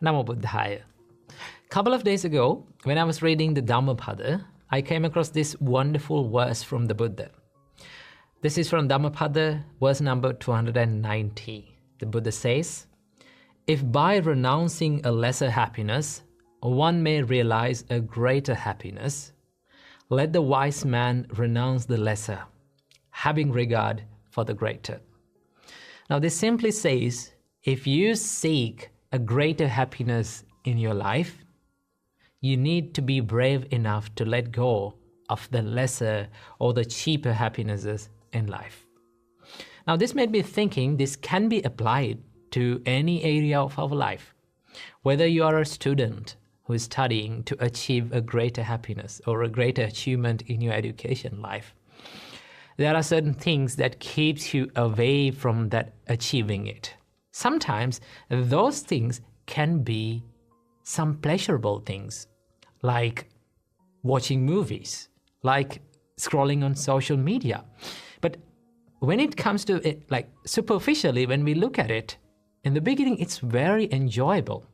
Namo Buddhaya. Couple of days ago, when I was reading the Dhammapada, I came across this wonderful verse from the Buddha. This is from Dhammapada, verse number 290. The Buddha says, "If by renouncing a lesser happiness, one may realize a greater happiness, let the wise man renounce the lesser, having regard for the greater." Now this simply says, if you seek a greater happiness in your life, you need to be brave enough to let go of the lesser or the cheaper happinesses in life. Now this made me thinking this can be applied to any area of our life. Whether you are a student who is studying to achieve a greater happiness or a greater achievement in your education life, there are certain things that keeps you away from that achieving it. Sometimes those things can be some pleasurable things, like watching movies, like scrolling on social media. But when it comes to it, like superficially, when we look at it, in the beginning, it's very enjoyable.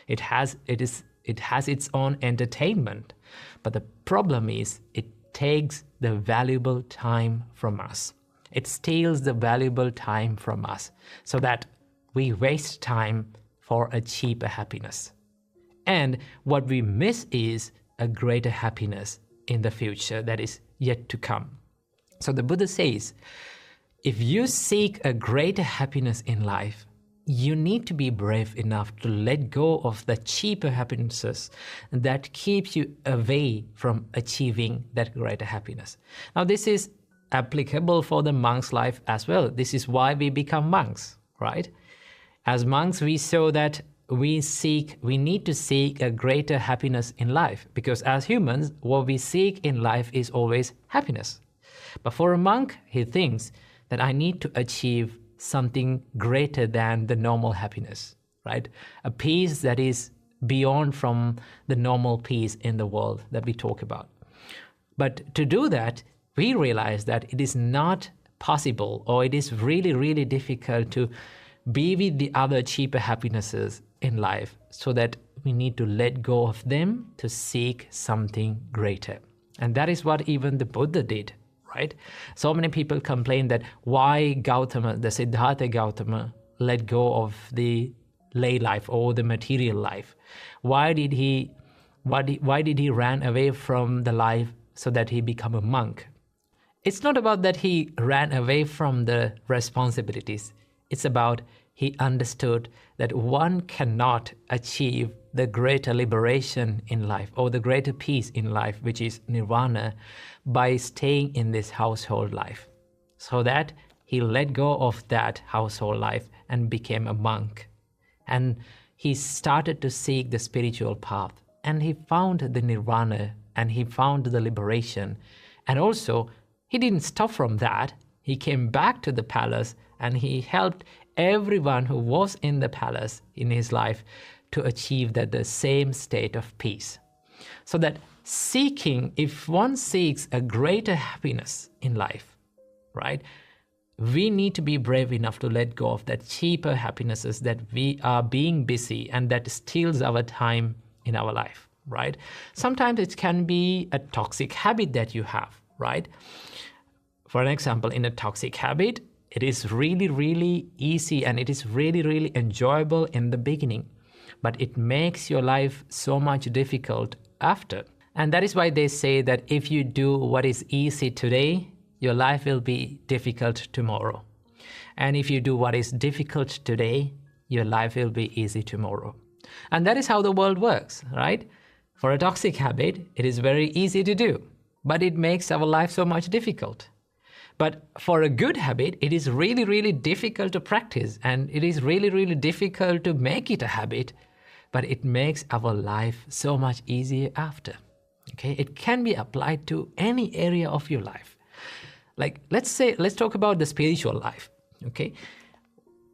It has its own entertainment. But the problem is it takes the valuable time from us. It steals the valuable time from us so that we waste time for a cheaper happiness. And what we miss is a greater happiness in the future that is yet to come. So the Buddha says, if you seek a greater happiness in life, you need to be brave enough to let go of the cheaper happinesses that keeps you away from achieving that greater happiness. Now this is applicable for the monk's life as well. This is why we become monks, right? As monks, we show that we need to seek a greater happiness in life, because as humans, what we seek in life is always happiness. But for a monk, he thinks that I need to achieve something greater than the normal happiness, right? A peace that is beyond from the normal peace in the world that we talk about. But to do that, we realize that it is not possible, or it is really, really difficult to be with the other cheaper happinesses in life, so that we need to let go of them to seek something greater. And that is what even the Buddha did, right? So many people complain that why Gautama, the Siddhartha Gautama, let go of the lay life or the material life. Why did he ran away from the life so that he become a monk? It's not about that he ran away from the responsibilities. It's about he understood that one cannot achieve the greater liberation in life or the greater peace in life, which is nirvana, by staying in this household life. So that he let go of that household life and became a monk. And he started to seek the spiritual path. And he found the nirvana and he found the liberation. And also, he didn't stop from that. He came back to the palace and he helped everyone who was in the palace in his life to achieve the same state of peace. So that if one seeks a greater happiness in life, right, we need to be brave enough to let go of that cheaper happinesses that we are being busy and that steals our time in our life, right? Sometimes it can be a toxic habit that you have, right? For an example, in a toxic habit, it is really, really easy and it is really, really enjoyable in the beginning, but it makes your life so much difficult after. And that is why they say that if you do what is easy today, your life will be difficult tomorrow. And if you do what is difficult today, your life will be easy tomorrow. And that is how the world works, right? For a toxic habit, it is very easy to do, but it makes our life so much difficult. But for a good habit, it is really, really difficult to practice, and it is really, really difficult to make it a habit, but it makes our life so much easier after. Okay, it can be applied to any area of your life. Like, let's talk about the spiritual life. Okay,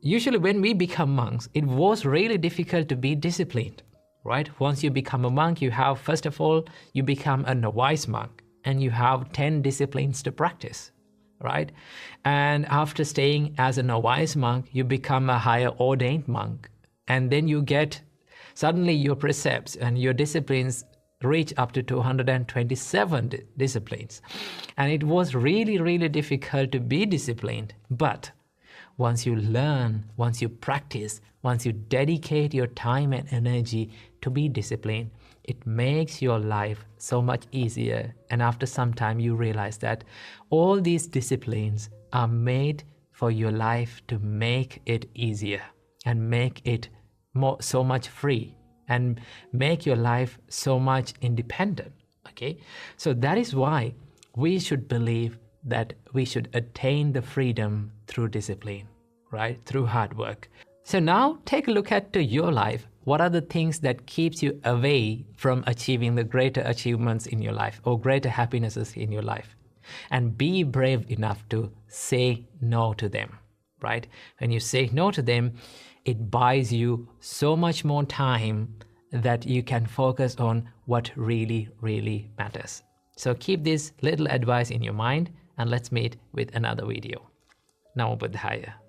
usually when we become monks, it was really difficult to be disciplined, right? Once you become a monk, first of all, you become a novice monk, and you have 10 disciplines to practice. Right? And after staying as a novice monk, you become a higher ordained monk. And then you get Suddenly your precepts and your disciplines reach up to 227 disciplines. And it was really, really difficult to be disciplined. But once you learn, once you practice, once you dedicate your time and energy to be disciplined, it makes your life so much easier. And after some time, you realize that all these disciplines are made for your life to make it easier and make it so much free and make your life so much independent. Okay, so that is why we should believe that we should attain the freedom through discipline, right? Through hard work. So now take a look at your life. What are the things that keeps you away from achieving the greater achievements in your life or greater happinesses in your life? And be brave enough to say no to them, right? When you say no to them, it buys you so much more time that you can focus on what really, really matters. So keep this little advice in your mind, and let's meet with another video. Namo Buddhaya.